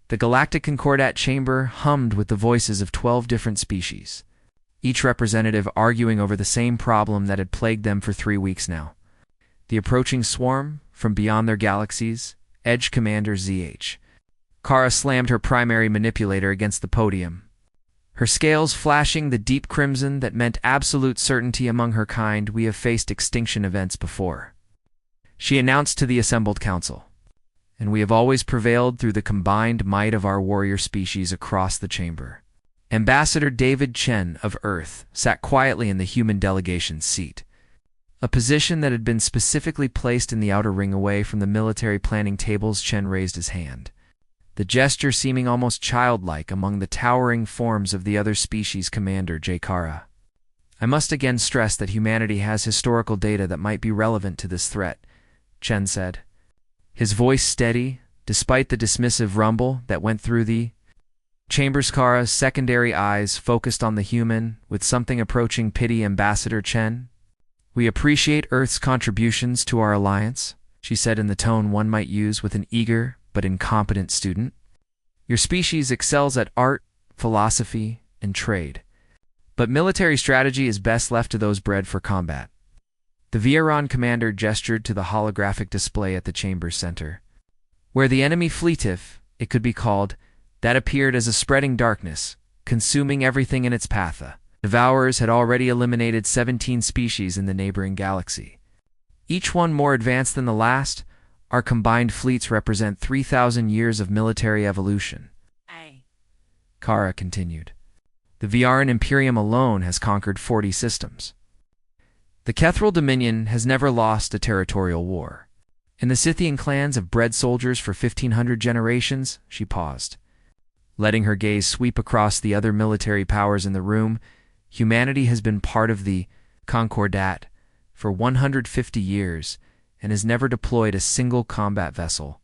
The Galactic Concordat chamber hummed with the voices of 12 different species, each representative arguing over the same problem that had plagued them for 3 weeks now. The approaching swarm from beyond their galaxies, Edge Commander ZH. Kara slammed her primary manipulator against the podium, her scales flashing the deep crimson that meant absolute certainty among her kind. We have faced extinction events before, she announced to the assembled council, and we have always prevailed through the combined might of our warrior species across the chamber. Ambassador David Chen of Earth sat quietly in the human delegation's seat, a position that had been specifically placed in the outer ring away from the military planning tables. Chen raised his hand, the gesture seeming almost childlike among the towering forms of the other species. Commander J. Kara, I must again stress that humanity has historical data that might be relevant to this threat, Chen said, his voice steady despite the dismissive rumble that went through the chamber's. Kara's secondary eyes focused on the human with something approaching pity. Ambassador Chen, we appreciate Earth's contributions to our alliance, she said in the tone one might use with an eager but incompetent student. Your species excels at art, philosophy, and trade, but military strategy is best left to those bred for combat. The Vieron commander gestured to the holographic display at the chamber's center, where the enemy fleet, if it could be called, that appeared as a spreading darkness, consuming everything in its path. The Devourers had already eliminated 17 species in the neighboring galaxy, each one more advanced than the last. Our combined fleets represent 3,000 years of military evolution. Kara continued. The Vieron Imperium alone has conquered 40 systems. The Kethral Dominion has never lost a territorial war, and the Scythian clans have bred soldiers for 1,500 generations. She paused, letting her gaze sweep across the other military powers in the room. Humanity has been part of the Concordat for 150 years and has never deployed a single combat vessel,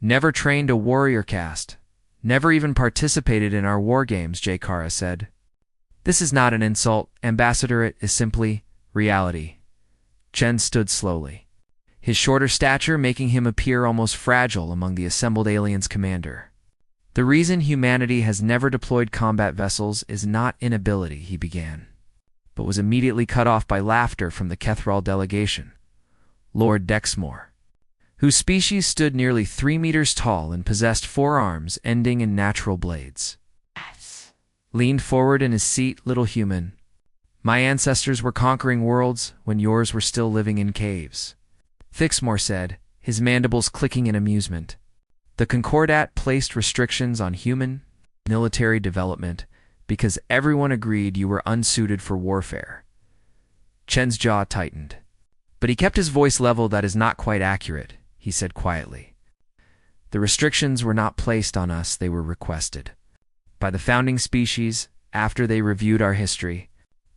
never trained a warrior caste, never even participated in our war games, J. Kara said. This is not an insult, Ambassador, it is simply reality. Chen stood slowly, his shorter stature making him appear almost fragile among the assembled aliens. Commander, the reason humanity has never deployed combat vessels is not inability, he began, but was immediately cut off by laughter from the Kethral delegation. Lord Dexmore, whose species stood nearly 3 meters tall and possessed 4 arms ending in natural blades, leaned forward in his seat. Little human, my ancestors were conquering worlds when yours were still living in caves, Thixmore said, his mandibles clicking in amusement. The Concordat placed restrictions on human military development because everyone agreed you were unsuited for warfare. Chen's jaw tightened, but he kept his voice level. That is not quite accurate, he said quietly. The restrictions were not placed on us, they were requested by the founding species after they reviewed our history.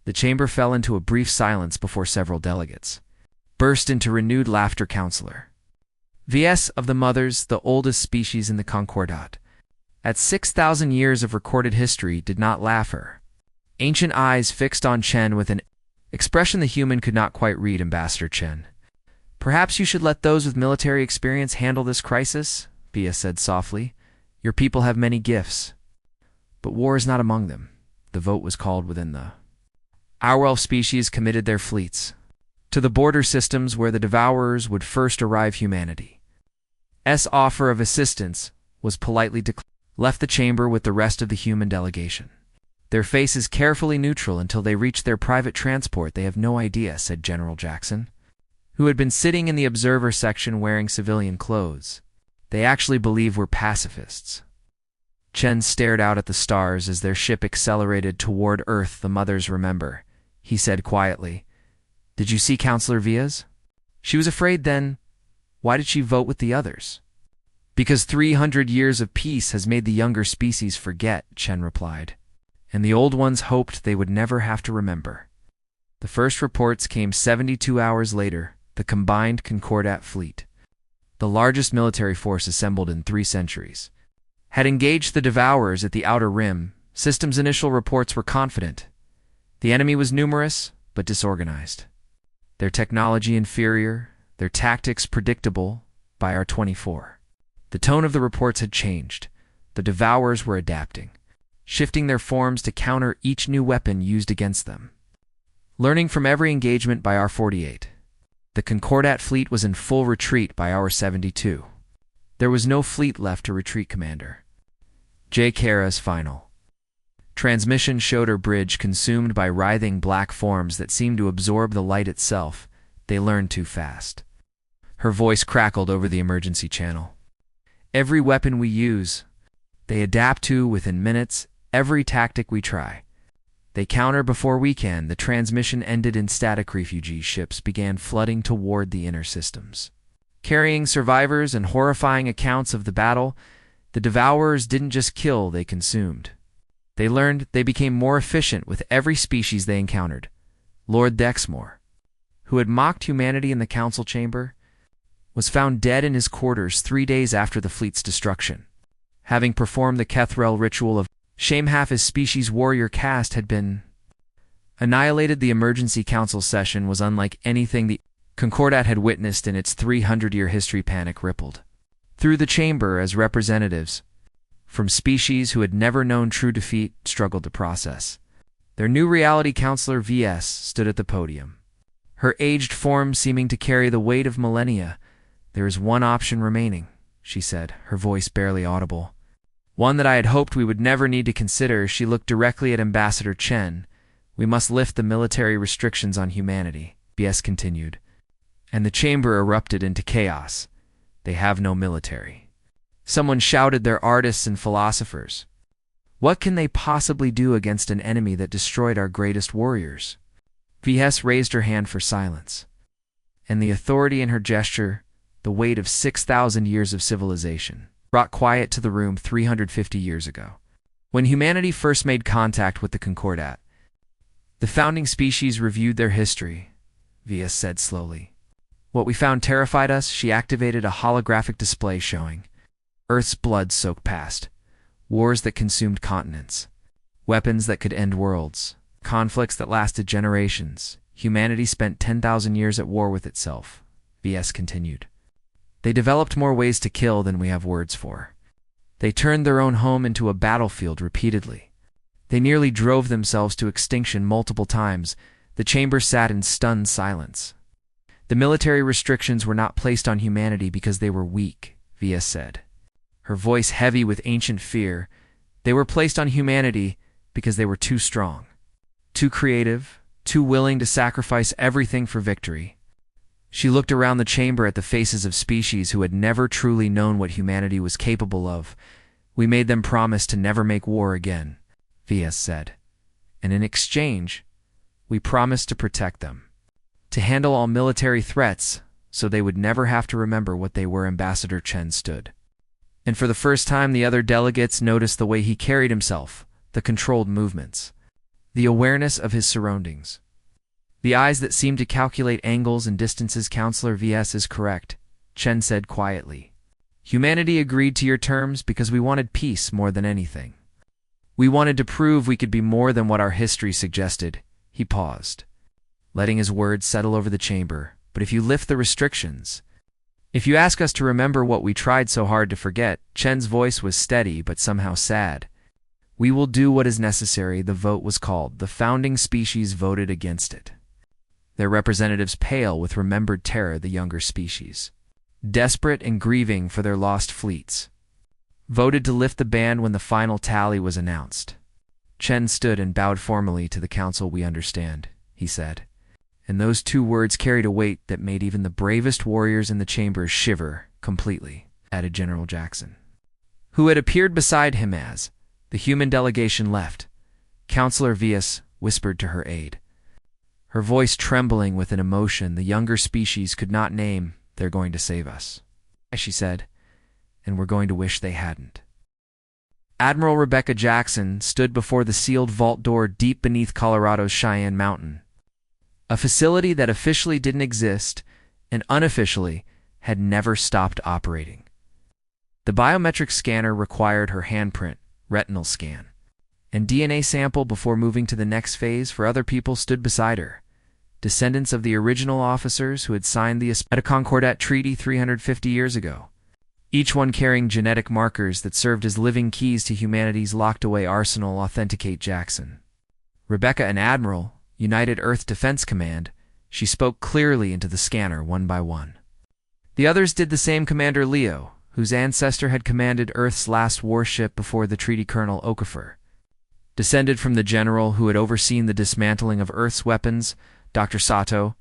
The chamber fell into a brief silence before several delegates burst into renewed laughter. Counselor VS of the Mothers, the oldest species in the Concordat, at 6,000 years of recorded history, did not laugh. Her ancient eyes fixed on Chen with an expression the human could not quite read. Ambassador Chen, perhaps you should let those with military experience handle this crisis, Via said softly. Your people have many gifts, but war is not among them. The vote was called within the Our 12 species committed their fleets to the border systems where the Devourers would first arrive. Humanity's offer of assistance was politely declined. Left the chamber with the rest of the human delegation, their faces carefully neutral until they reached their private transport. They have no idea, said General Jackson, who had been sitting in the observer section wearing civilian clothes. They actually believe we're pacifists. Chen stared out at the stars as their ship accelerated toward Earth. The Mothers remember, he said quietly. Did you see Counselor Via's? She was afraid then. Why did she vote with the others? Because 300 years of peace has made the younger species forget, Chen replied, and the old ones hoped they would never have to remember. The first reports came 72 hours later. The combined Concordat fleet, the largest military force assembled in 3 centuries, had engaged the Devourers at the Outer Rim. Systems' initial reports were confident. The enemy was numerous, but disorganized. Their technology inferior, their tactics predictable by our 24. The tone of the reports had changed. The Devourers were adapting, shifting their forms to counter each new weapon used against them. Learning from every engagement by Hour 48, the Concordat fleet was in full retreat by Hour 72. There was no fleet left to retreat, Commander. J. Kara's final transmission showed her bridge consumed by writhing black forms that seemed to absorb the light itself. They learned too fast. Her voice crackled over the emergency channel. Every weapon we use, they adapt to within minutes. Every tactic we try, they counter before we can. The transmission ended and static refugee ships began flooding toward the inner systems. Carrying survivors and horrifying accounts of the battle, the Devourers didn't just kill, they consumed. They learned, they became more efficient with every species they encountered. Lord Dexmore, who had mocked humanity in the council chamber, was found dead in his quarters 3 days after the fleet's destruction. Having performed the Kethrel ritual of shame, half his species' warrior caste had been annihilated. The emergency council session was unlike anything the Concordat had witnessed in its 300-year history. Panic rippled through the chamber as representatives from species who had never known true defeat struggled to process. Their new reality counselor VS stood at the podium, her aged form seeming to carry the weight of millennia. "There is one option remaining," she said, her voice barely audible. "One that I had hoped we would never need to consider." She looked directly at Ambassador Chen. "We must lift the military restrictions on humanity," VS continued. And the chamber erupted into chaos. "They have no military." Someone shouted, "They're artists and philosophers. What can they possibly do against an enemy that destroyed our greatest warriors?" VS raised her hand for silence, and the authority in her gesture, the weight of 6,000 years of civilization, brought quiet to the room. 350 years ago, when humanity first made contact with the Concordat, the founding species reviewed their history, VS said slowly. "What we found terrified us." She activated a holographic display showing Earth's blood-soaked past, wars that consumed continents, weapons that could end worlds, conflicts that lasted generations. Humanity spent 10,000 years at war with itself, VS continued. They developed more ways to kill than we have words for. They turned their own home into a battlefield repeatedly. They nearly drove themselves to extinction multiple times. The chamber sat in stunned silence. "The military restrictions were not placed on humanity because they were weak," VS said, her voice heavy with ancient fear. "They were placed on humanity because they were too strong, too creative, too willing to sacrifice everything for victory." She looked around the chamber at the faces of species who had never truly known what humanity was capable of. "We made them promise to never make war again," VS said. "And in exchange, we promised to protect them, to handle all military threats so they would never have to remember what they were." Ambassador Chen stood, and for the first time the other delegates noticed the way he carried himself, the controlled movements, the awareness of his surroundings, the eyes that seemed to calculate angles and distances. "Counselor VS is correct," Chen said quietly. "Humanity agreed to your terms because we wanted peace more than anything. We wanted to prove we could be more than what our history suggested." He paused, letting his words settle over the chamber. "But if you lift the restrictions, if you ask us to remember what we tried so hard to forget," Chen's voice was steady but somehow sad, "we will do what is necessary." The vote was called. The founding species voted against it, their representatives pale with remembered terror. The younger species, desperate and grieving for their lost fleets, voted to lift the ban when the final tally was announced. Chen stood and bowed formally to the council. "We understand," he said, and those two words carried a weight that made even the bravest warriors in the chamber shiver. "Completely," added General Jackson, who had appeared beside him as the human delegation left. Counselor VS whispered to her aide, her voice trembling with an emotion the younger species could not name. "They're going to save us," she said, "and we're going to wish they hadn't." Admiral Rebecca Jackson stood before the sealed vault door deep beneath Colorado's Cheyenne Mountain, a facility that officially didn't exist and unofficially had never stopped operating. The biometric scanner required her handprint, retinal scan, and DNA sample before moving to the next phase. For other people stood beside her, descendants of the original officers who had signed the Concordat Treaty 350 years ago. each one carrying genetic markers that served as living keys to humanity's locked-away arsenal. Authenticate Jackson. Rebecca and Admiral, United Earth Defense Command, she spoke clearly into the scanner one by one. The others did the same. Commander Leo, whose ancestor had commanded Earth's last warship before the treaty. Colonel Okafor, descended from the general who had overseen the dismantling of Earth's weapons. Dr. Sato,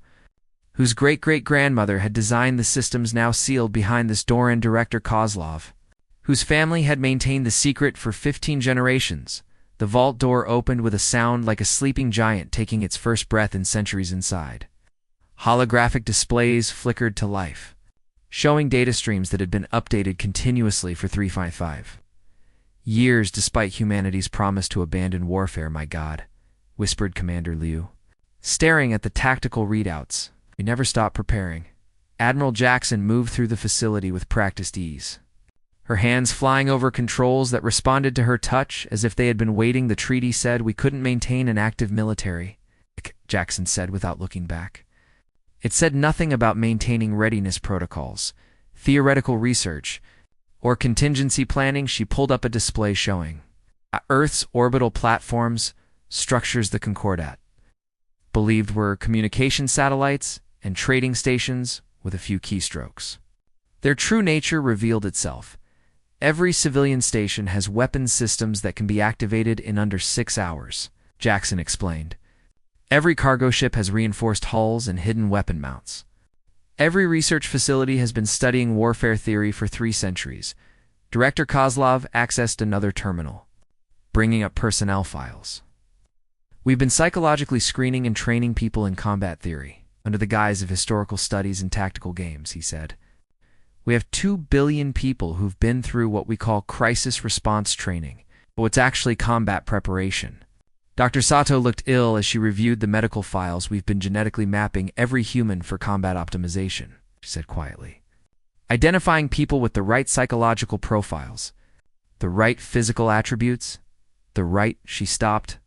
whose great-great-grandmother had designed the systems now sealed behind this door, and Director Kozlov, whose family had maintained the secret for 15 generations. The vault door opened with a sound like a sleeping giant taking its first breath in centuries. Inside, holographic displays flickered to life, showing data streams that had been updated continuously for 355 years despite humanity's promise to abandon warfare. My God, whispered Commander Liu, staring at the tactical readouts. We never stopped preparing. Admiral Jackson moved through the facility with practiced ease, her hands flying over controls that responded to her touch as if they had been waiting. The treaty said we couldn't maintain an active military, Jackson said without looking back. It said nothing about maintaining readiness protocols, theoretical research, or contingency planning. She pulled up a display showing Earth's orbital platforms, structures the Concordat believed were communication satellites and trading stations with a few keystrokes. Their true nature revealed itself. Every civilian station has weapons systems that can be activated in under 6 hours, Jackson explained. Every cargo ship has reinforced hulls and hidden weapon mounts. Every research facility has been studying warfare theory for 3 centuries. Director Kozlov accessed another terminal, bringing up personnel files. We've been psychologically screening and training people in combat theory, under the guise of historical studies and tactical games, he said. We have 2 billion people who've been through what we call crisis response training, but what's actually combat preparation. Dr. Sato looked ill as she reviewed the medical files. We've been genetically mapping every human for combat optimization, she said quietly. Identifying people with the right psychological profiles, the right physical attributes, she stopped,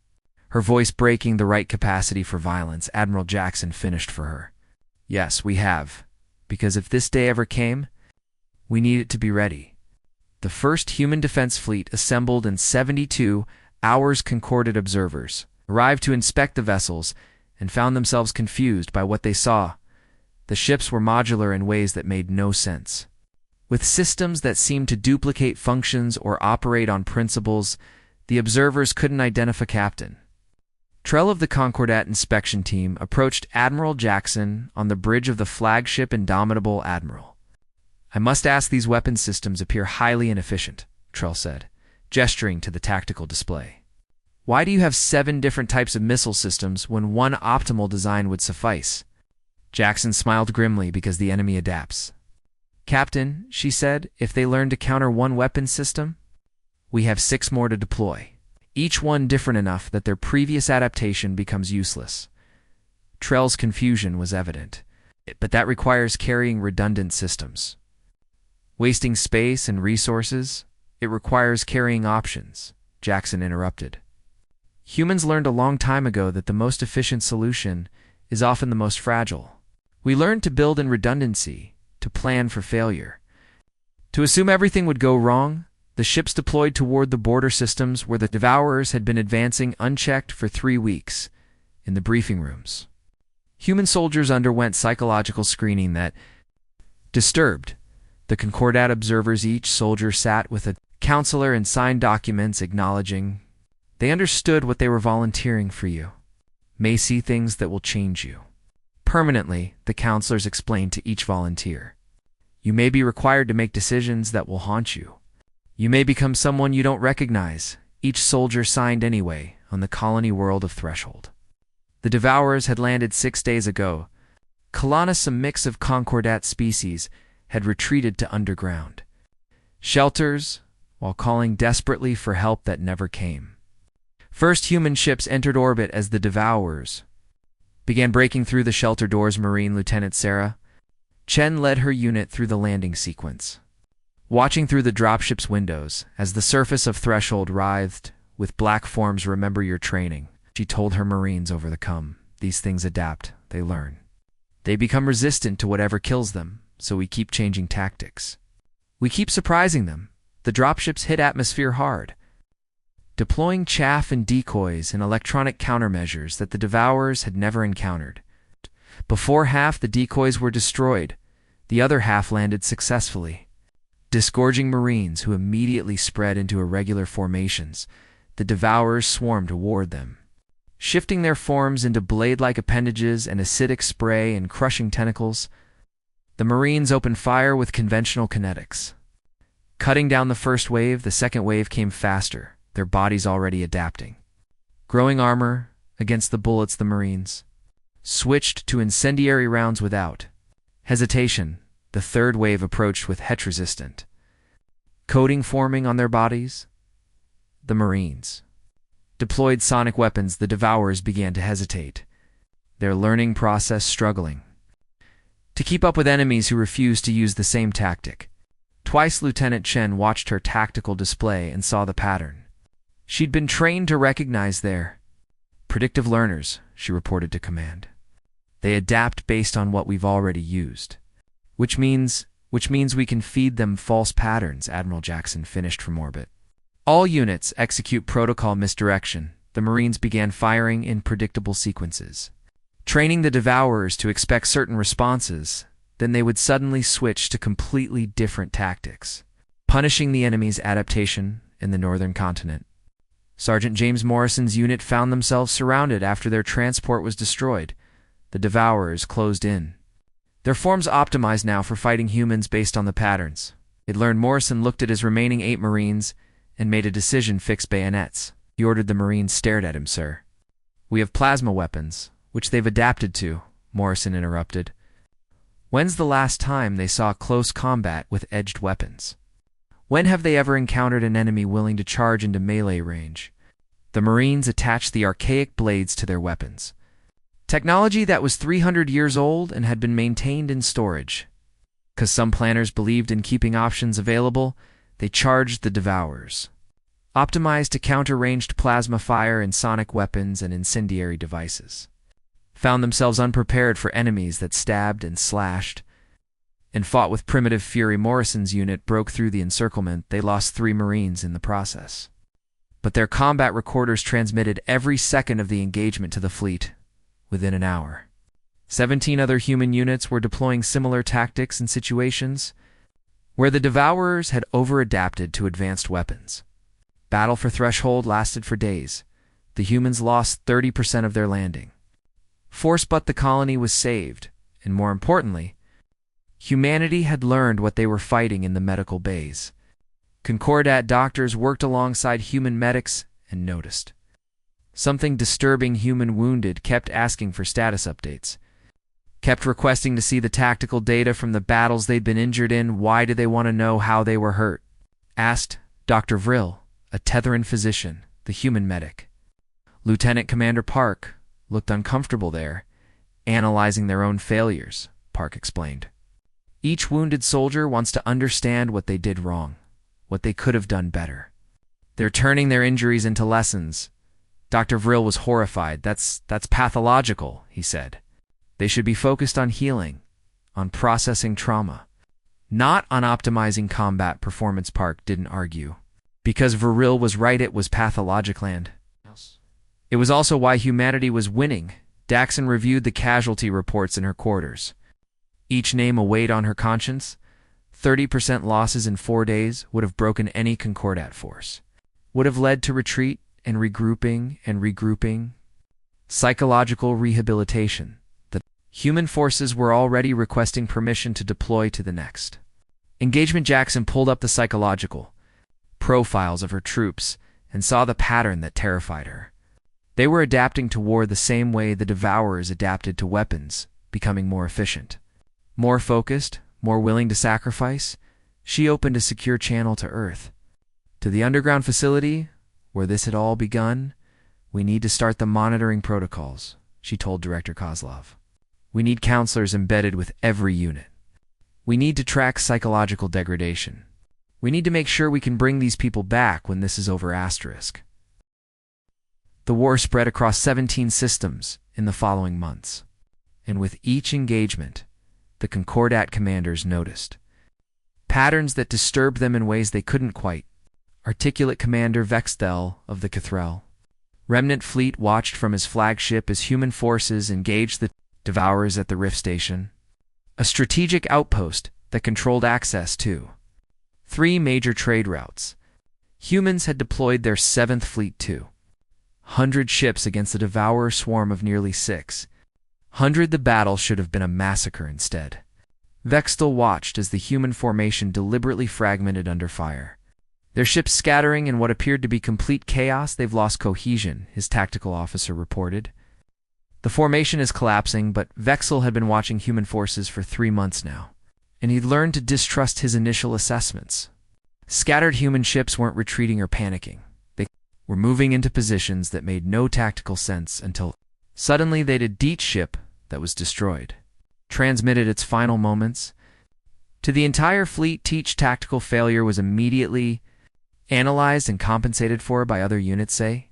her voice breaking, the right capacity for violence. Admiral Jackson finished for her. Yes, we have, because if this day ever came, we need it to be ready. The first human defense fleet assembled in 72 hours. Concordat observers arrived to inspect the vessels and found themselves confused by what they saw. The ships were modular in ways that made no sense, with systems that seemed to duplicate functions or operate on principles the observers couldn't identify. Captain Trell of the Concordat inspection team approached Admiral Jackson on the bridge of the flagship Indomitable. Admiral, I must ask, these weapon systems appear highly inefficient, Trell said, gesturing to the tactical display. Why do you have 7 different types of missile systems when one optimal design would suffice? Jackson smiled grimly. Because the enemy adapts. Captain, she said, if they learn to counter one weapon system, we have 6 more to deploy, each one different enough that their previous adaptation becomes useless. Trell's confusion was evident, but that requires carrying redundant systems, wasting space and resources. It requires carrying options, Jackson interrupted. Humans learned a long time ago that the most efficient solution is often the most fragile. We learned to build in redundancy, to plan for failure, to assume everything would go wrong. The ships deployed toward the border systems where the Devourers had been advancing unchecked for 3 weeks. In the briefing rooms, human soldiers underwent psychological screening that disturbed the Concordat observers. Each soldier sat with a counselor and signed documents acknowledging they understood what they were volunteering for. You may see things that will change you permanently, the counselors explained to each volunteer. You may be required to make decisions that will haunt you. You may become someone you don't recognize. Each soldier signed anyway on the colony world of Threshold. The Devourers had landed 6 days ago. Colonus, a mix of Concordat species, had retreated to underground shelters while calling desperately for help that never came. First human ships entered orbit as the Devourers began breaking through the shelter doors. Marine Lieutenant Sarah Chen led her unit through the landing sequence, watching through the dropship's windows as the surface of Threshold writhed with black forms. Remember your training, she told her Marines over the com. These things adapt, they learn. They become resistant to whatever kills them, so we keep changing tactics. We keep surprising them. The dropships hit atmosphere hard, deploying chaff and decoys and electronic countermeasures that the Devourers had never encountered. Before half the decoys were destroyed, the other half landed successfully, disgorging Marines who immediately spread into irregular formations. The Devourers swarmed toward them, shifting their forms into blade-like appendages and acidic spray and crushing tentacles. The Marines opened fire with conventional kinetics. Cutting down the first wave, the second wave came faster, their bodies already adapting. Growing armor against the bullets, the Marines switched to incendiary rounds without hesitation. The third wave approached with HET-resistant coating forming on their bodies. The Marines deployed sonic weapons. The Devourers began to hesitate, their learning process struggling to keep up with enemies who refused to use the same tactic. Twice Lieutenant Chen watched her tactical display and saw the pattern. She'd been trained to recognize their predictive learners, she reported to command. They adapt based on what we've already used. Which means we can feed them false patterns, Admiral Jackson finished from orbit. All units execute protocol misdirection. The Marines began firing in predictable sequences, training the Devourers to expect certain responses. Then they would suddenly switch to completely different tactics, punishing the enemy's adaptation in the northern continent. Sergeant James Morrison's unit found themselves surrounded after their transport was destroyed. The Devourers closed in, their forms optimized now for fighting humans based on the patterns. It learned. Morrison looked at his remaining 8 Marines and made a decision: fix bayonets. He ordered. The Marines stared at him. Sir, we have plasma weapons, which they've adapted to, Morrison interrupted. When's the last time they saw close combat with edged weapons? When have they ever encountered an enemy willing to charge into melee range? The Marines attached the archaic blades to their weapons, technology that was 300 years old and had been maintained in storage. Because some planners believed in keeping options available, they charged the Devourers, optimized to counter ranged plasma fire and sonic weapons and incendiary devices. Found themselves unprepared for enemies that stabbed and slashed, and fought with primitive fury. Morrison's unit broke through the encirclement. They lost 3 Marines in the process, but their combat recorders transmitted every second of the engagement to the fleet. Within an hour, 17 other human units were deploying similar tactics in situations where the Devourers had over-adapted to advanced weapons. Battle for Threshold lasted for days. The humans lost 30% of their landing force, but the colony was saved, and more importantly, humanity had learned what they were fighting in the medical bays. Concordat doctors worked alongside human medics and noticed something disturbing. Human wounded kept asking for status updates, kept requesting to see the tactical data from the battles they'd been injured in. Why did they want to know how they were hurt? Asked Dr. Vril, a Tetheran physician, the human medic. Lieutenant Commander Park looked uncomfortable there, analyzing their own failures, Park explained. Each wounded soldier wants to understand what they did wrong, what they could have done better. They're turning their injuries into lessons. Dr. Vril was horrified. That's pathological, he said. They should be focused on healing, on processing trauma, not on optimizing combat performance. Park didn't argue, because Vril was right. It was pathologic land. It was also why humanity was winning. Daxon reviewed the casualty reports in her quarters, each name a weight on her conscience. 30% losses in 4 days would have broken any Concordat force, would have led to retreat and regrouping. Psychological rehabilitation. The human forces were already requesting permission to deploy to the next engagement. Jackson pulled up the psychological profiles of her troops and saw the pattern that terrified her. They were adapting to war the same way the Devourers adapted to weapons, becoming more efficient, more focused, more willing to sacrifice. She opened a secure channel to Earth, to the underground facility where this had all begun. We need to start the monitoring protocols, she told Director Kozlov. We need counselors embedded with every unit. We need to track psychological degradation. We need to make sure we can bring these people back when this is over. Asterisk. The war spread across 17 systems in the following months, and with each engagement, the Concordat commanders noticed patterns that disturbed them in ways they couldn't quite articulate. Commander Vextel of the Cathrel Remnant Fleet watched from his flagship as human forces engaged the Devourers at the Rift Station, a strategic outpost that controlled access to 3 major trade routes. Humans had deployed their 7th Fleet to 100 ships against a Devourer swarm of nearly 600. The battle should have been a massacre instead. Vextel watched as the human formation deliberately fragmented under fire. Their ships scattering in what appeared to be complete chaos. They've lost cohesion, his tactical officer reported. The formation is collapsing, but Vexel had been watching human forces for 3 months now, and he'd learned to distrust his initial assessments. Scattered human ships weren't retreating or panicking. They were moving into positions that made no tactical sense until suddenly they'd a Deet ship that was destroyed, transmitted its final moments to the entire fleet. Teach tactical failure was immediately analyzed and compensated for by other units, say.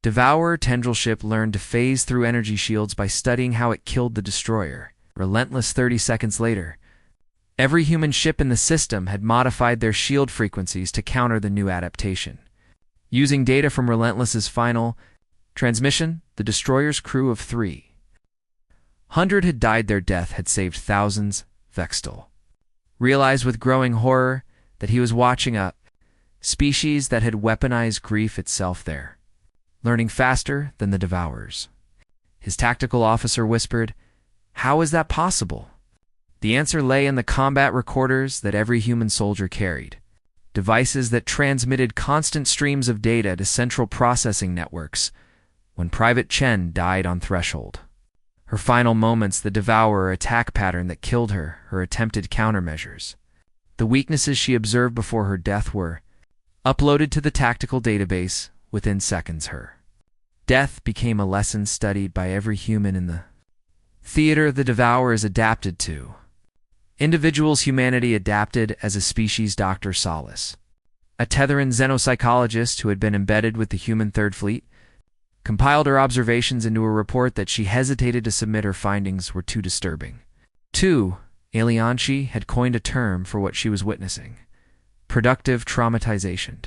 Devourer Tendril ship learned to phase through energy shields by studying how it killed the destroyer. Relentless 30 seconds later, every human ship in the system had modified their shield frequencies to counter the new adaptation. Using data from Relentless's final transmission, the destroyer's crew of 300 had died. Their death had saved thousands. Vextel realized with growing horror that he was watching a species that had weaponized grief itself there, learning faster than the Devourers. His tactical officer whispered, "How is that possible?" The answer lay in the combat recorders that every human soldier carried, devices that transmitted constant streams of data to central processing networks. When Private Chen died on threshold, her final moments, the Devourer attack pattern that killed her, her attempted countermeasures, the weaknesses she observed before her death were uploaded to the tactical database within seconds. Her death became a lesson studied by every human in the theater the Devourers adapted to. Individuals' humanity adapted as a species. Dr. Solace, a Tetheran xenopsychologist who had been embedded with the human Third Fleet, compiled her observations into a report that she hesitated to submit. Her findings were too disturbing. 2. Alianchi had coined a term for what she was witnessing: productive traumatization.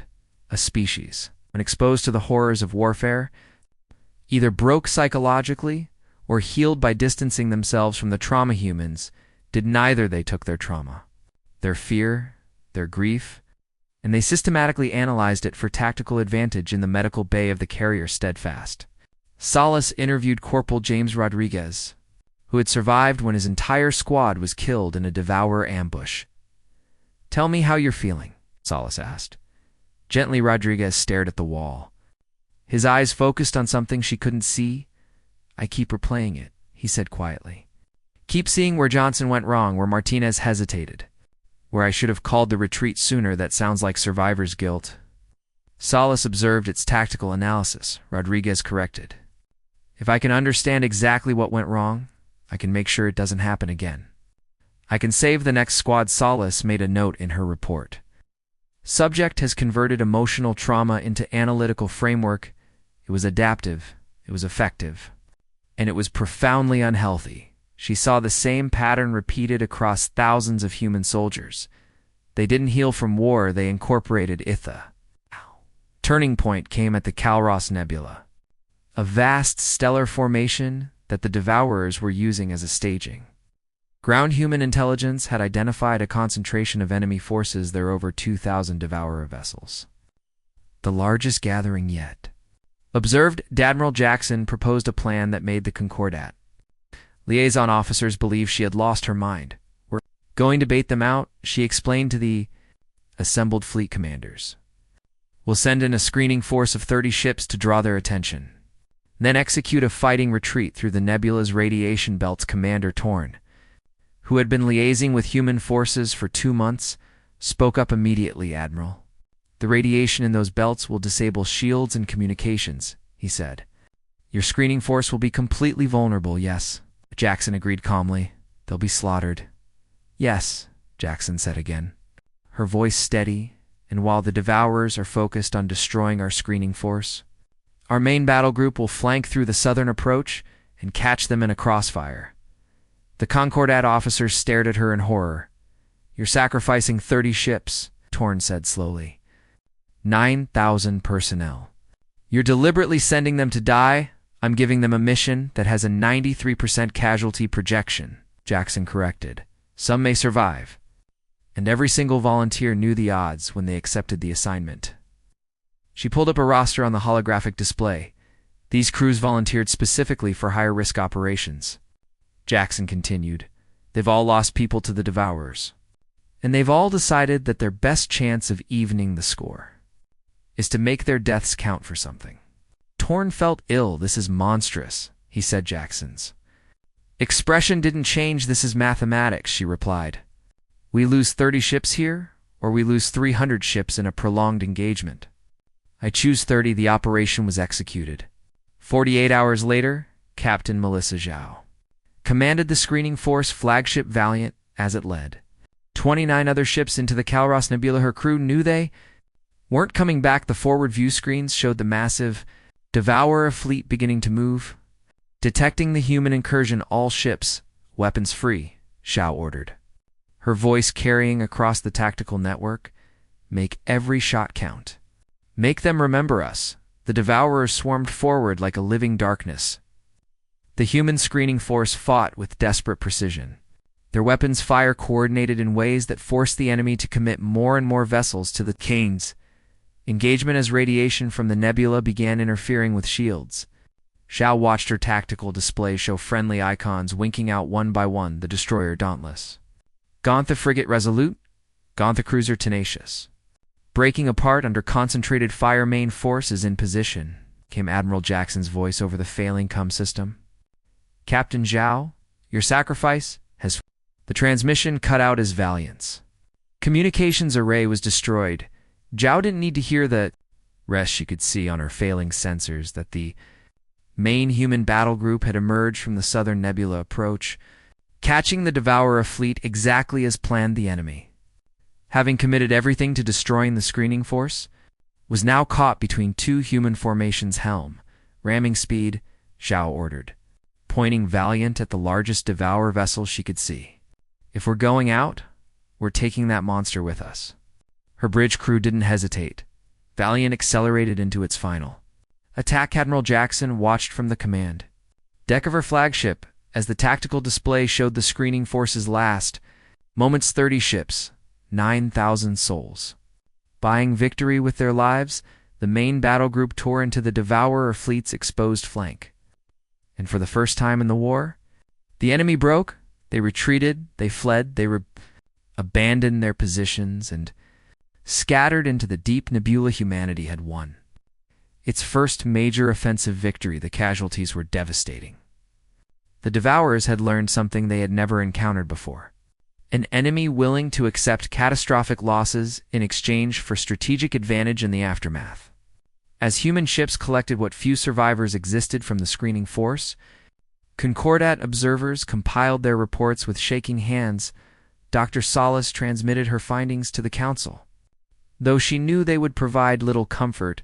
A species, when exposed to the horrors of warfare, either broke psychologically or healed by distancing themselves from the trauma. Humans did neither. They took their trauma, their fear, their grief, and they systematically analyzed it for tactical advantage in the medical bay of the carrier Steadfast. Solace interviewed Corporal James Rodriguez, who had survived when his entire squad was killed in a Devourer ambush. "Tell me how you're feeling," Solace asked. Gently, Rodriguez stared at the wall, his eyes focused on something she couldn't see. "I keep replaying it," he said quietly. "Keep seeing where Johnson went wrong, where Martinez hesitated, where I should have called the retreat sooner. That sounds like survivor's guilt." Solace observed its tactical analysis. Rodriguez corrected, "If I can understand exactly what went wrong, I can make sure it doesn't happen again. I can save the next squad." Solace made a note in her report. "Subject has converted emotional trauma into analytical framework. It was adaptive, it was effective, and it was profoundly unhealthy." She saw the same pattern repeated across thousands of human soldiers. They didn't heal from war, they incorporated Itha. Turning point came at the Kalros Nebula, a vast stellar formation that the Devourers were using as a staging. Ground human intelligence had identified a concentration of enemy forces. There were over 2,000 Devourer vessels, the largest gathering yet. Observed, Admiral Jackson proposed a plan that made the Concordat liaison officers believe she had lost her mind. "We're going to bait them out," she explained to the assembled fleet commanders. "We'll send in a screening force of 30 ships to draw their attention, then execute a fighting retreat through the nebula's radiation belts." Commander Torn, who had been liaising with human forces for 2 months, spoke up immediately. "Admiral, the radiation in those belts will disable shields and communications," he said. "Your screening force will be completely vulnerable." "Yes," Jackson agreed calmly. "They'll be slaughtered." "Yes," Jackson said again, her voice steady. "And while the Devourers are focused on destroying our screening force, our main battle group will flank through the southern approach and catch them in a crossfire." The Concordat officers stared at her in horror. You're sacrificing 30 ships, Torn said slowly. 9,000 personnel. You're deliberately sending them to die. I'm giving them a mission that has a 93% casualty projection, Jackson corrected. Some may survive. And every single volunteer knew the odds when they accepted the assignment. She pulled up a roster on the holographic display. These crews volunteered specifically for higher-risk operations. Jackson continued. They've all lost people to the Devourers. And they've all decided that their best chance of evening the score is to make their deaths count for something. Torn felt ill. This is monstrous, he said Jackson's. Expression didn't change. This is mathematics, she replied. We lose 30 ships here, or we lose 300 ships in a prolonged engagement. I choose 30. The operation was executed. 48 hours later, Captain Melissa Zhao commanded the screening force flagship Valiant as it led 29 other ships into the Kalros Nebula. Her crew knew they weren't coming back. The forward view screens showed the massive Devourer fleet beginning to move. Detecting the human incursion, all ships, weapons free, Zhao ordered. Her voice carrying across the tactical network, make every shot count. Make them remember us. The Devourers swarmed forward like a living darkness. The human screening force fought with desperate precision. Their weapons fire coordinated in ways that forced the enemy to commit more and more vessels to the canes. Engagement as radiation from the nebula began interfering with shields. Zhao watched her tactical display show friendly icons winking out one by one. The destroyer Dauntless, Gauntha frigate Resolute, Gauntha cruiser Tenacious. Breaking apart under concentrated fire. Main force is in position, came Admiral Jackson's voice over the failing comm system. Captain Zhao, your sacrifice has... The transmission cut out as Valiance. Communications array was destroyed. Zhao didn't need to hear the rest. She could see on her failing sensors that the main human battle group had emerged from the southern nebula approach, catching the Devourer fleet exactly as planned. The enemy, having committed everything to destroying the screening force, was now caught between two human formations. Helm, ramming speed, Zhao ordered, pointing Valiant at the largest Devourer vessel she could see. If we're going out, we're taking that monster with us. Her bridge crew didn't hesitate. Valiant accelerated into its final attack. Admiral Jackson watched from the command deck of her flagship as the tactical display showed the screening force's last moments. 30 ships, 9,000 souls. Buying victory with their lives, the main battle group tore into the Devourer fleet's exposed flank. And for the first time in the war, the enemy broke. They retreated, they fled, they abandoned their positions and scattered into the deep nebula. Humanity had won its first major offensive victory. The casualties were devastating. The Devourers had learned something they had never encountered before: an enemy willing to accept catastrophic losses in exchange for strategic advantage in the aftermath. As human ships collected what few survivors existed from the screening force, Concordat observers compiled their reports with shaking hands. Dr. Solace transmitted her findings to the Council. Though she knew they would provide little comfort,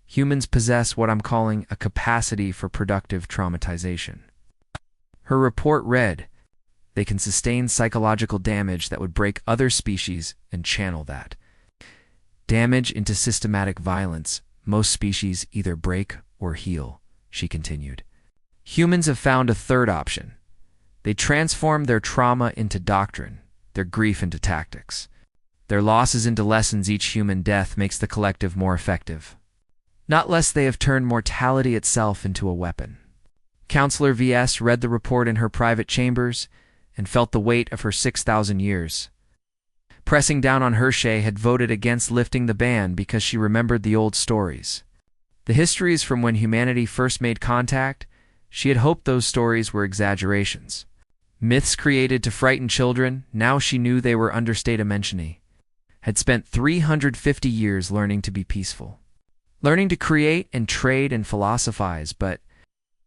humans possess what I'm calling a capacity for productive traumatization. Her report read, they can sustain psychological damage that would break other species and channel that damage into systematic violence. Most species either break or heal, she continued. Humans have found a third option. They transform their trauma into doctrine, their grief into tactics, their losses into lessons. Each human death makes the collective more effective. Not less, they have turned mortality itself into a weapon. Counselor VS read the report in her private chambers and felt the weight of her 6,000 years. Pressing down on her, Shay had voted against lifting the ban because she remembered the old stories. The histories from when humanity first made contact. She had hoped those stories were exaggerations, myths created to frighten children. Now she knew they were understatement. Had spent 350 years learning to be peaceful, learning to create and trade and philosophize, but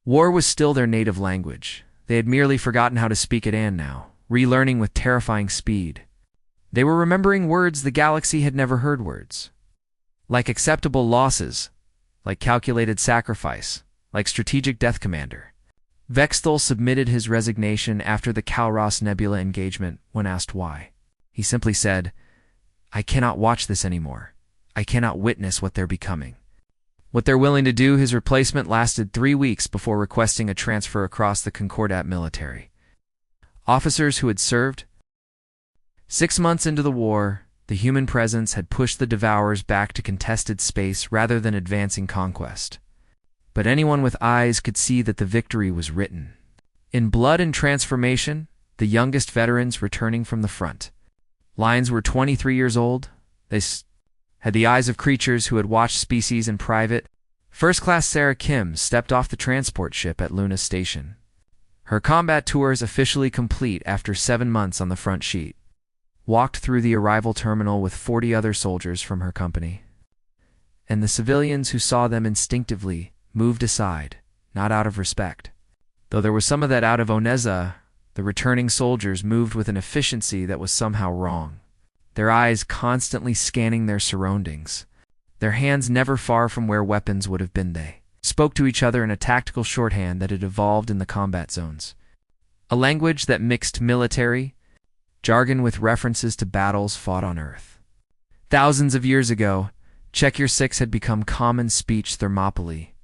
war was still their native language. They had merely forgotten how to speak it, and now, relearning with terrifying speed. They were remembering words the galaxy had never heard. Words like acceptable losses, like calculated sacrifice, like strategic death. Commander Vexthal submitted his resignation after the Kalros Nebula engagement when asked why. He simply said, "I cannot watch this anymore. I cannot witness what they're becoming." What they're willing to do, his replacement lasted 3 weeks before requesting a transfer across the Concordat military. Officers who had served 6 months into the war, the human presence had pushed the Devourers back to contested space rather than advancing conquest. But anyone with eyes could see that the victory was written. In blood and transformation, the youngest veterans returning from the front. Lions were 23 years old. They had the eyes of creatures who had watched species in private. First-class Sarah Kim stepped off the transport ship at Luna Station. Her combat tour is officially complete after 7 months on the front sheet. Walked through the arrival terminal with 40 other soldiers from her company. And the civilians who saw them instinctively moved aside, not out of respect. Though there was some of that out of Oneza, the returning soldiers moved with an efficiency that was somehow wrong. Their eyes constantly scanning their surroundings. Their hands never far from where weapons would have been. They spoke to each other in a tactical shorthand that had evolved in the combat zones. A language that mixed military jargon with references to battles fought on Earth. Thousands of years ago, check your six had become common speech Thermopylae.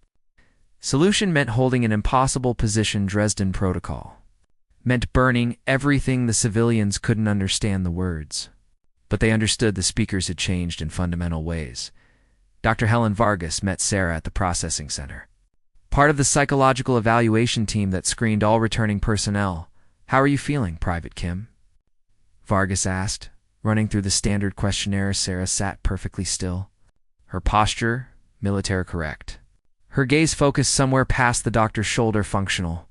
Solution meant holding an impossible position Dresden Protocol. Meant burning everything the civilians couldn't understand the words. But they understood the speakers had changed in fundamental ways. Dr. Helen Vargas met Sarah at the processing center. Part of the psychological evaluation team that screened all returning personnel. "How are you feeling, Private Kim?" Vargas asked. Running through the standard questionnaire, Sarah sat perfectly still. Her posture, military correct. Her gaze focused somewhere past the doctor's shoulder, functional.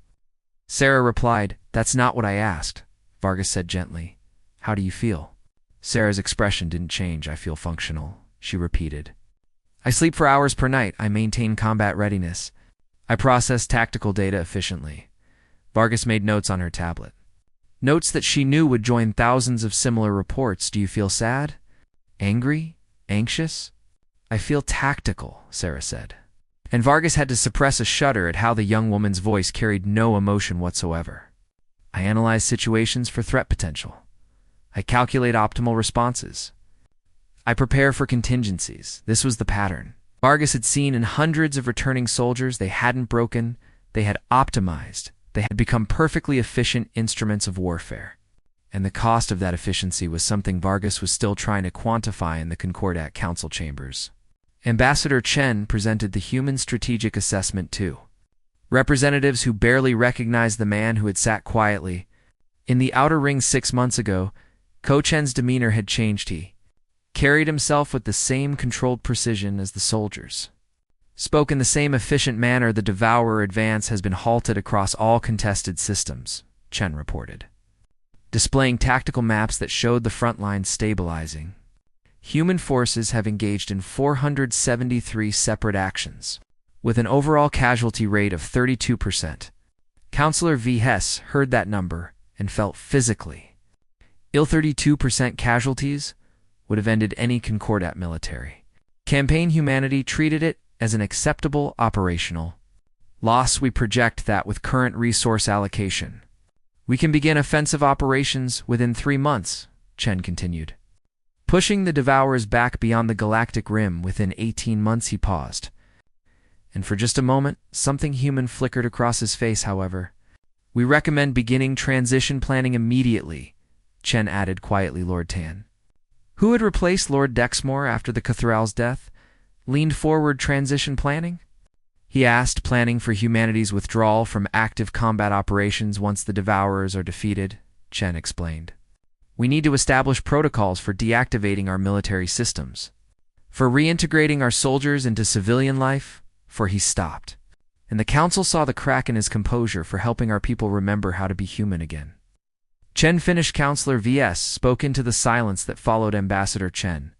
Sarah replied, "That's not what I asked," Vargas said gently. "How do you feel?" Sarah's expression didn't change. "I feel functional," she repeated. "I sleep for hours per night. I maintain combat readiness. I process tactical data efficiently." Vargas made notes on her tablet. Notes that she knew would join thousands of similar reports. "Do you feel sad? Angry? Anxious?" "I feel tactical," Sarah said. And Vargas had to suppress a shudder at how the young woman's voice carried no emotion whatsoever. "I analyze situations for threat potential. I calculate optimal responses. I prepare for contingencies." This was the pattern Vargas had seen in hundreds of returning soldiers. They hadn't broken, they had optimized. They had become perfectly efficient instruments of warfare. And the cost of that efficiency was something Vargas was still trying to quantify in the Concordat Council chambers. Ambassador Chen presented the Human Strategic Assessment too. Representatives who barely recognized the man who had sat quietly in the outer ring 6 months ago. Ko Chen's demeanor had changed. He carried himself with the same controlled precision as the soldiers. Spoke in the same efficient manner. "The Devourer advance has been halted across all contested systems," Chen reported, displaying tactical maps that showed the front lines stabilizing. Human forces have engaged in 473 separate actions, with an overall casualty rate of 32%. Counselor V. Hess heard that number and felt physically ill. 32% casualties would have ended any Concordat military campaign. Humanity treated it as an acceptable operational loss. "We project that with current resource allocation, we can begin offensive operations within 3 months, Chen continued. "Pushing the Devourers back beyond the galactic rim within 18 months, he paused. And for just a moment, something human flickered across his face, however. "We recommend beginning transition planning immediately," Chen added quietly. Lord Tan, who had replaced Lord Dexmore after the Cathral's death, leaned forward. "Transition planning?" he asked. "Planning for humanity's withdrawal from active combat operations once the Devourers are defeated," Chen explained. "We need to establish protocols for deactivating our military systems, for reintegrating our soldiers into civilian life." For he stopped, and the council saw the crack in his composure. "For helping our people remember how to be human again." Chen finished. Counselor VS spoke into the silence that followed Ambassador Chen.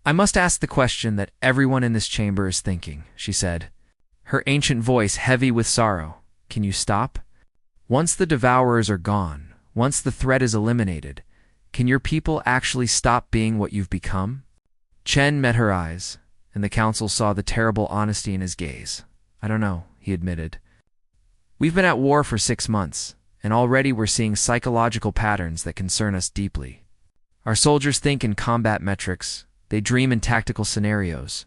"I must ask the question that everyone in this chamber is thinking," she said, her ancient voice heavy with sorrow. "Can you stop? Once the Devourers are gone, once the threat is eliminated, can your people actually stop being what you've become?" Chen met her eyes, and the council saw the terrible honesty in his gaze. "I don't know," he admitted. "We've been at war for 6 months, and already we're seeing psychological patterns that concern us deeply. Our soldiers think in combat metrics. They dream in tactical scenarios.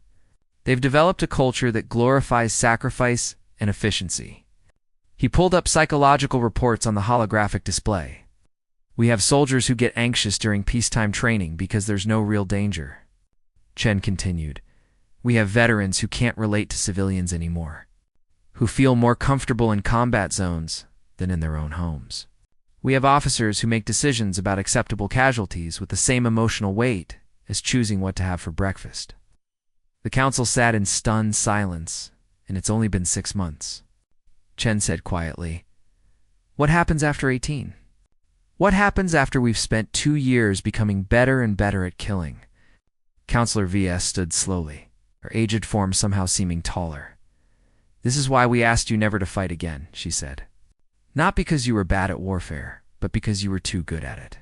They've developed a culture that glorifies sacrifice and efficiency. He pulled up psychological reports on the holographic display. We have soldiers who get anxious during peacetime training because there's no real danger. Chen continued. We have veterans who can't relate to civilians anymore, who feel more comfortable in combat zones than in their own homes. We have officers who make decisions about acceptable casualties with the same emotional weight as choosing what to have for breakfast. The council sat in stunned silence, and it's only been 6 months. Chen said quietly, What happens after 18? What happens after we've spent 2 years becoming better and better at killing? Counselor VS stood slowly, her aged form somehow seeming taller. This is why we asked you never to fight again, she said. Not because you were bad at warfare, but because you were too good at it.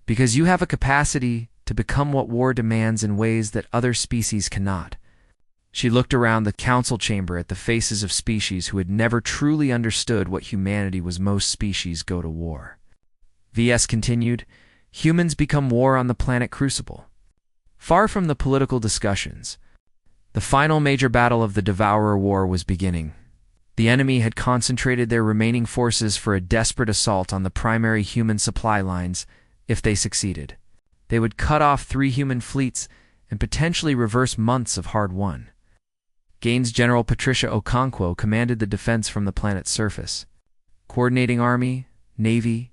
Because you have a capacity to become what war demands in ways that other species cannot. She looked around the council chamber at the faces of species who had never truly understood what humanity was. Most species go to war. VS continued, humans become war on the planet Crucible. Far from the political discussions, the final major battle of the Devourer War was beginning. The enemy had concentrated their remaining forces for a desperate assault on the primary human supply lines. If they succeeded, they would cut off 3 human fleets and potentially reverse months of hard-won gains. General Patricia Okonkwo commanded the defense from the planet's surface, coordinating army, navy,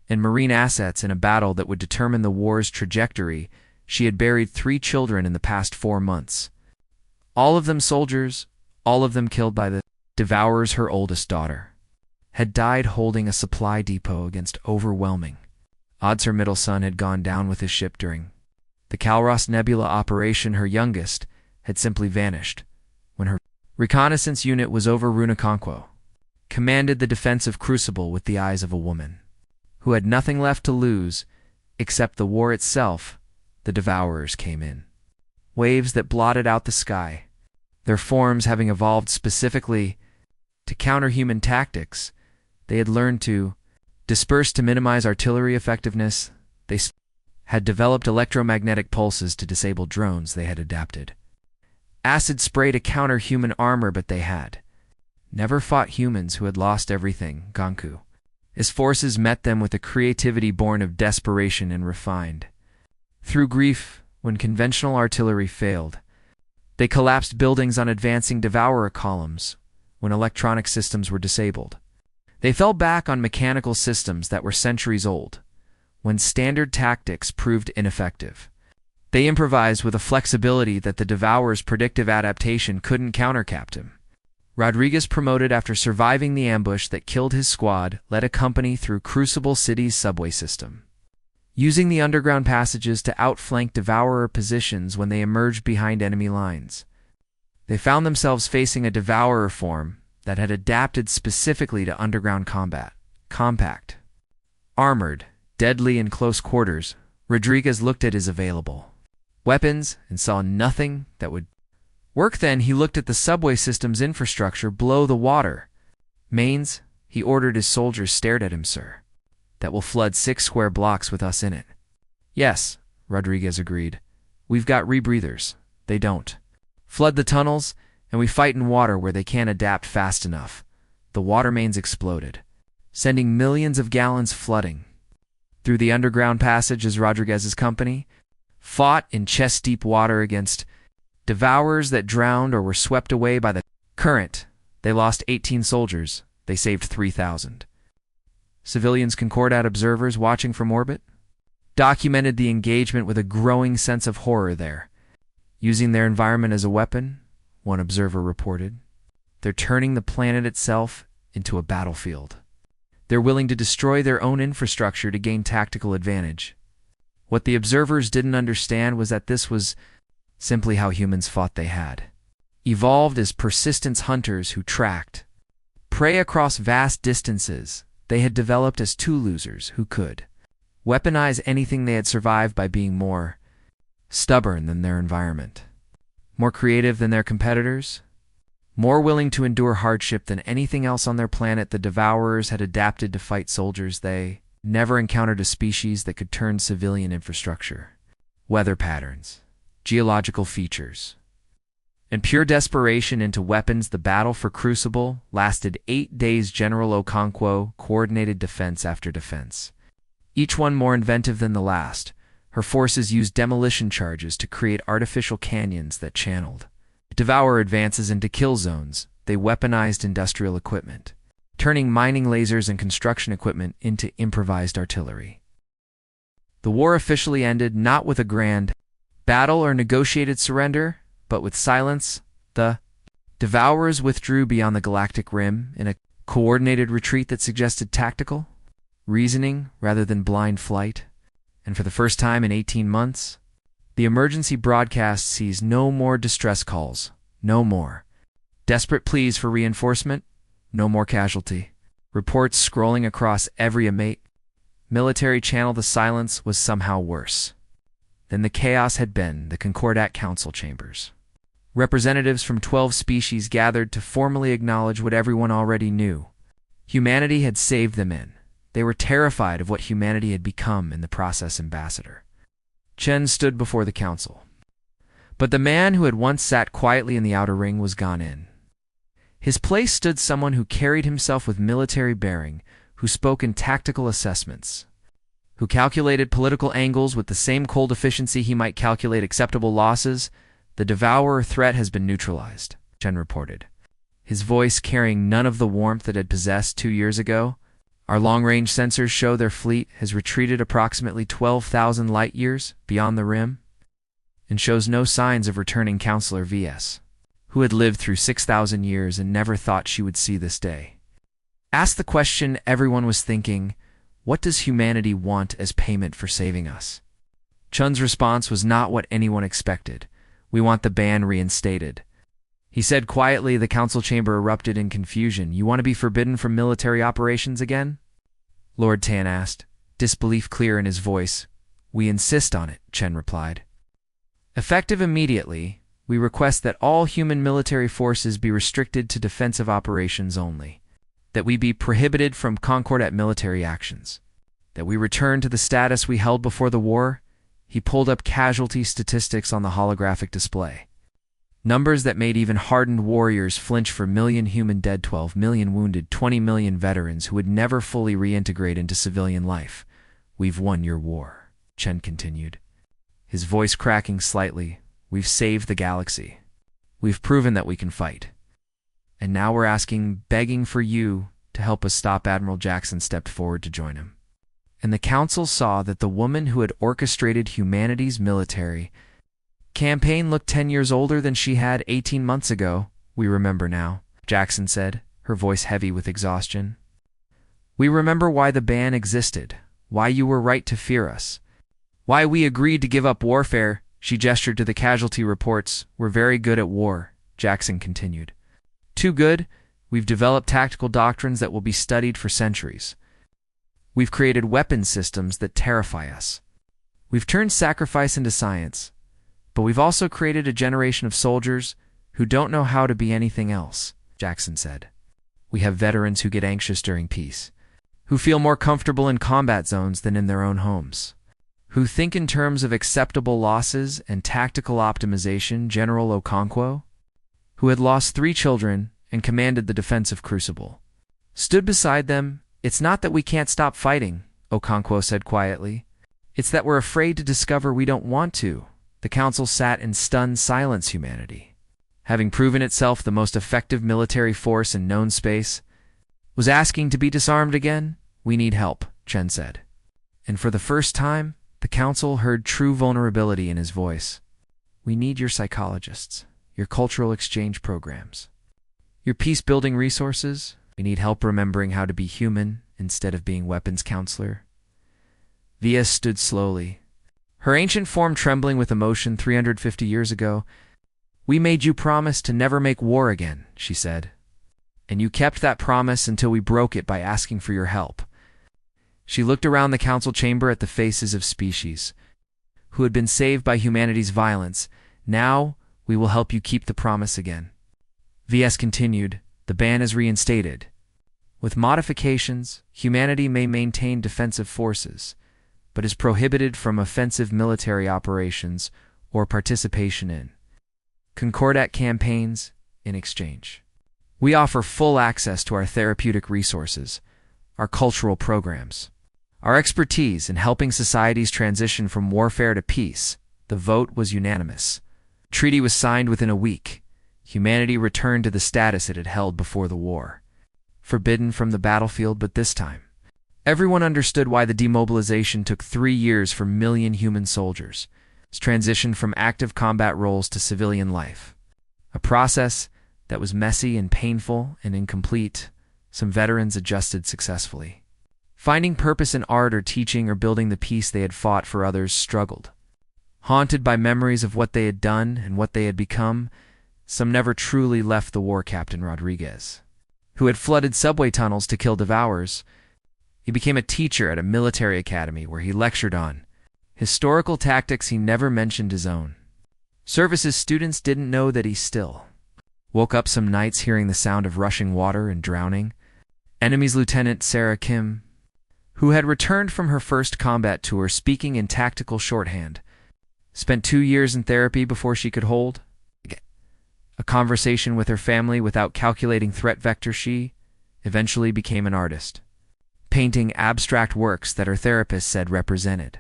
and marine assets in a battle that would determine the war's trajectory. She had buried 3 children in the past 4 months. All of them soldiers, all of them killed by the Devourers. Her oldest daughter had died holding a supply depot against overwhelming odds. Her middle son had gone down with his ship during the Kalros Nebula operation. Her youngest had simply vanished when her reconnaissance unit was over. Runakonkwo commanded the defensive Crucible with the eyes of a woman who had nothing left to lose except the war itself. The Devourers came in waves that blotted out the sky, their forms having evolved specifically to counter human tactics. They had learned to disperse to minimize artillery effectiveness. They had developed electromagnetic pulses to disable drones. They had adapted acid spray to counter human armor, but they had never fought humans who had lost everything. Ganku. His forces met them with a creativity born of desperation and refined through grief. When conventional artillery failed, they collapsed buildings on advancing Devourer columns. When electronic systems were disabled, they fell back on mechanical systems that were centuries old. When standard tactics proved ineffective, they improvised with a flexibility that the Devourer's predictive adaptation couldn't countercapture. Rodriguez, promoted after surviving the ambush that killed his squad, led a company through Crucible City's subway system, using the underground passages to outflank Devourer positions when they emerged behind enemy lines. They found themselves facing a Devourer form that had adapted specifically to underground combat. Compact, armored, deadly in close quarters, Rodriguez looked at his available weapons and saw nothing that would work. Then he looked at the subway system's infrastructure below the water mains. He ordered. His soldiers stared at him. Sir, that will flood 6 square blocks with us in it. Yes, Rodriguez agreed. We've got rebreathers. They don't flood the tunnels, and we fight in water where they can't adapt fast enough. The water mains exploded, sending millions of gallons flooding through the underground passage as Rodriguez's company fought in chest-deep water against Devourers that drowned or were swept away by the current. They lost 18 soldiers. They saved 3,000. Civilians. Concordat observers watching from orbit documented the engagement with a growing sense of horror there. Using their environment as a weapon, one observer reported. They're turning the planet itself into a battlefield. They're willing to destroy their own infrastructure to gain tactical advantage. What the observers didn't understand was that this was simply how humans fought. They had evolved as persistence hunters who tracked prey across vast distances. They had developed as two losers who could weaponize anything. They had survived by being more stubborn than their environment, more creative than their competitors, more willing to endure hardship than anything else on their planet. The Devourers had adapted to fight soldiers they never encountered a species that could turn civilian infrastructure, weather patterns, geological features, in pure desperation into weapons. The battle for Crucible lasted 8 days. General Okonkwo coordinated defense after defense, each one more inventive than the last. Her forces used demolition charges to create artificial canyons that channeled Devour advances into kill zones. They weaponized industrial equipment, turning mining lasers and construction equipment into improvised artillery. The war officially ended not with a grand battle or negotiated surrender, but with silence. The Devourers withdrew beyond the galactic rim in a coordinated retreat that suggested tactical reasoning rather than blind flight. And for the first time in 18 months, the emergency broadcast sees no more distress calls, no more desperate pleas for reinforcement, no more casualty reports scrolling across every military channel. The silence was somehow worse than the chaos had been. The Concordat Council chambers. Representatives from 12 species gathered to formally acknowledge what everyone already knew. Humanity had saved them in. They were terrified of what humanity had become in the process. Ambassador Chen stood before the council. But the man who had once sat quietly in the outer ring was gone in. His place stood someone who carried himself with military bearing, who spoke in tactical assessments, who calculated political angles with the same cold efficiency he might calculate acceptable losses. The Devourer threat has been neutralized, Chen reported, his voice carrying none of the warmth that had possessed 2 years ago. Our long-range sensors show their fleet has retreated approximately 12,000 light-years beyond the rim, and shows no signs of returning. Counselor VS, who had lived through 6,000 years and never thought she would see this day, asked the question everyone was thinking: what does humanity want as payment for saving us? Chun's response was not what anyone expected. We want the ban reinstated, he said quietly. The council chamber erupted in confusion. You want to be forbidden from military operations again? Lord Tan asked, disbelief clear in his voice. We insist on it, Chen replied. Effective immediately, we request that all human military forces be restricted to defensive operations only, that we be prohibited from Concordat military actions, that we return to the status we held before the war. He pulled up casualty statistics on the holographic display. Numbers that made even hardened warriors flinch. 4 million human dead, 12 million wounded, 20 million veterans who would never fully reintegrate into civilian life. We've won your war, Chen continued, his voice cracking slightly. We've saved the galaxy. We've proven that we can fight. And now we're begging for you to help us stop. Admiral Jackson stepped forward to join him. And the council saw that the woman who had orchestrated humanity's military campaign looked 10 years older than she had 18 months ago. We remember now, Jackson said, her voice heavy with exhaustion. We remember why the ban existed, why you were right to fear us, why we agreed to give up warfare. She gestured to the casualty reports. We're very good at war, Jackson continued. Too good. We've developed tactical doctrines that will be studied for centuries. We've created weapon systems that terrify us. We've turned sacrifice into science. But we've also created a generation of soldiers who don't know how to be anything else, Jackson said. We have veterans who get anxious during peace, who feel more comfortable in combat zones than in their own homes, who think in terms of acceptable losses and tactical optimization. General Okonkwo, who had lost 3 children and commanded the defense of Crucible, stood beside them. It's not that we can't stop fighting, Okonkwo said quietly. It's that we're afraid to discover we don't want to. The council sat in stunned silence. Humanity, having proven itself the most effective military force in known space, was asking to be disarmed again. We need help, Chen said. And for the first time, the council heard true vulnerability in his voice. We need your psychologists, your cultural exchange programs, your peace-building resources. We need help remembering how to be human instead of being weapons. Counselor VS stood slowly, her ancient form trembling with emotion. 350 years ago, we made you promise to never make war again, she said. And you kept that promise until we broke it by asking for your help. She looked around the council chamber at the faces of species who had been saved by humanity's violence. Now we will help you keep the promise again. VS continued, the ban is reinstated. With modifications, humanity may maintain defensive forces, but is prohibited from offensive military operations or participation in Concordat campaigns in exchange. We offer full access to our therapeutic resources, our cultural programs, our expertise in helping societies transition from warfare to peace. The vote was unanimous. Treaty was signed within a week. Humanity returned to the status it had held before the war. Forbidden from the battlefield, but this time, everyone understood why the demobilization took 3 years for million human soldiers. It's transitioned from active combat roles to civilian life. A process that was messy and painful and incomplete. Some veterans adjusted successfully. Finding purpose in art or teaching or building the peace they had fought for, others struggled. Haunted by memories of what they had done and what they had become, some never truly left the war. Captain Rodriguez, who had flooded subway tunnels to kill devourers, he became a teacher at a military academy where he lectured on historical tactics. He never mentioned his own service's students didn't know that he still woke up some nights hearing the sound of rushing water and drowning. Enemy's Lieutenant Sarah Kim, who had returned from her first combat tour speaking in tactical shorthand, spent 2 years in therapy before she could hold a conversation with her family without calculating threat vector. She eventually became an artist, painting abstract works that her therapist said represented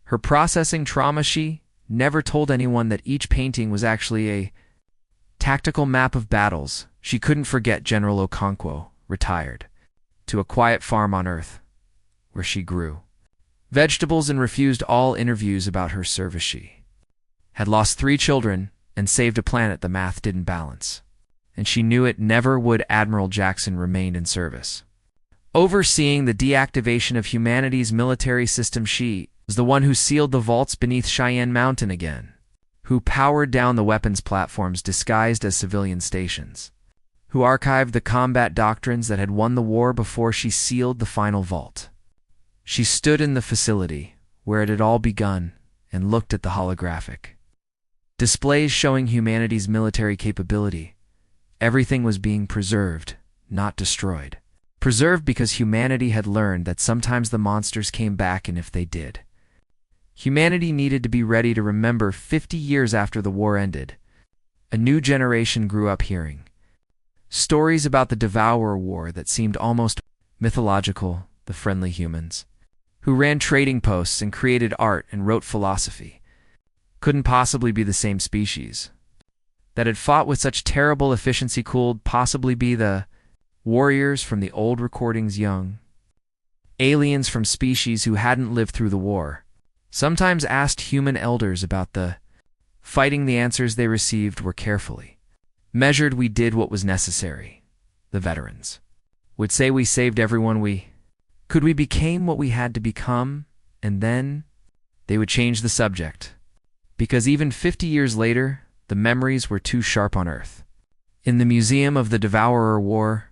her processing trauma. She never told anyone that each painting was actually a tactical map of battles. She couldn't forget General Okonkwo, retired to a quiet farm on Earth, where she grew vegetables and refused all interviews about her service. She had lost 3 children and saved a planet the math didn't balance, and she knew it never would. Admiral Jackson remained in service, overseeing the deactivation of humanity's military system. She was the one who sealed the vaults beneath Cheyenne Mountain again, who powered down the weapons platforms disguised as civilian stations, who archived the combat doctrines that had won the war before she sealed the final vault. She stood in the facility where it had all begun and looked at the holographic displays showing humanity's military capability. Everything was being preserved, not destroyed. Preserved because humanity had learned that sometimes the monsters came back, and if they did, humanity needed to be ready to remember. 50 years after the war ended, a new generation grew up hearing stories about the Devourer War that seemed almost mythological. The friendly humans, who ran trading posts and created art and wrote philosophy, couldn't possibly be the same species that had fought with such terrible efficiency. Could possibly be the warriors from the old recordings, young aliens from species who hadn't lived through the war. Sometimes asked human elders about the fighting. The answers they received were carefully measured. We did what was necessary. The veterans would say we saved everyone we could. We became what we had to become, and then they would change the subject, because even 50 years later, the memories were too sharp on Earth. In the Museum of the Devourer War,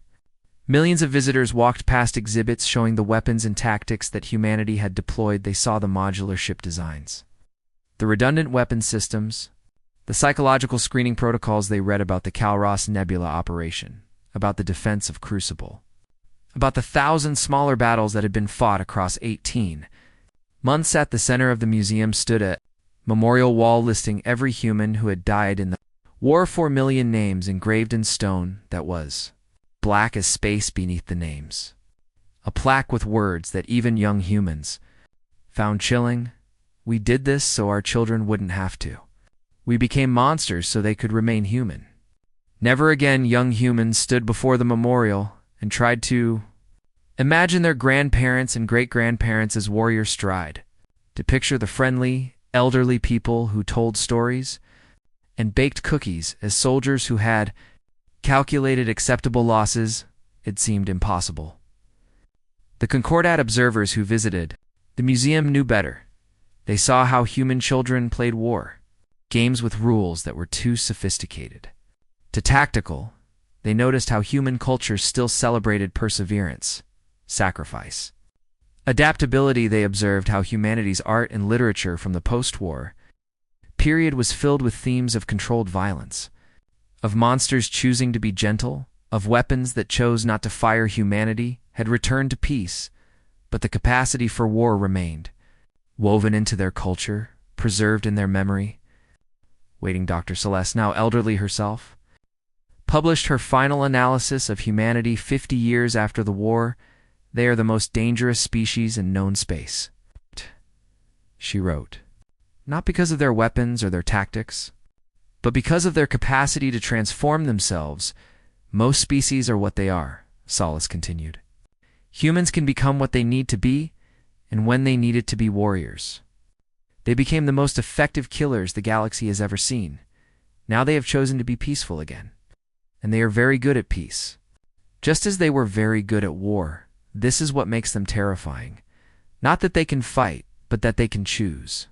millions of visitors walked past exhibits showing the weapons and tactics that humanity had deployed. They saw the modular ship designs, the redundant weapon systems, the psychological screening protocols. They read about the Calros Nebula operation, about the defense of Crucible, about the 1,000 smaller battles that had been fought across 18 months. At the center of the museum stood a memorial wall listing every human who had died in the war. 4 million names engraved in stone that was black as space beneath the names. A plaque with words that even young humans found chilling. We did this so our children wouldn't have to. We became monsters so they could remain human. Never again. Young humans stood before the memorial and tried to imagine their grandparents and great-grandparents as warriors, tried to picture the friendly, elderly people who told stories and baked cookies as soldiers who had calculated acceptable losses. It seemed impossible. The Concordat observers who visited the museum knew better. They saw how human children played war, games with rules that were too sophisticated to tactical. They noticed how human culture still celebrated perseverance, sacrifice, adaptability. They observed how humanity's art and literature from the post-war period was filled with themes of controlled violence, of monsters choosing to be gentle of weapons that chose not to fire humanity had returned to peace, but the capacity for war remained, woven into their culture, preserved in their memory. Waiting Dr. Celeste, now elderly herself, published her final analysis of humanity 50 years after the war. They are the most dangerous species in known space, she wrote. Not because of their weapons or their tactics, but because of their capacity to transform themselves. Most species are what they are, Solace continued. Humans can become what they need to be, and when they needed to be warriors. They became the most effective killers the galaxy has ever seen. Now they have chosen to be peaceful again. And they are very good at peace. Just as they were very good at war, this is what makes them terrifying. Not that they can fight, but that they can choose.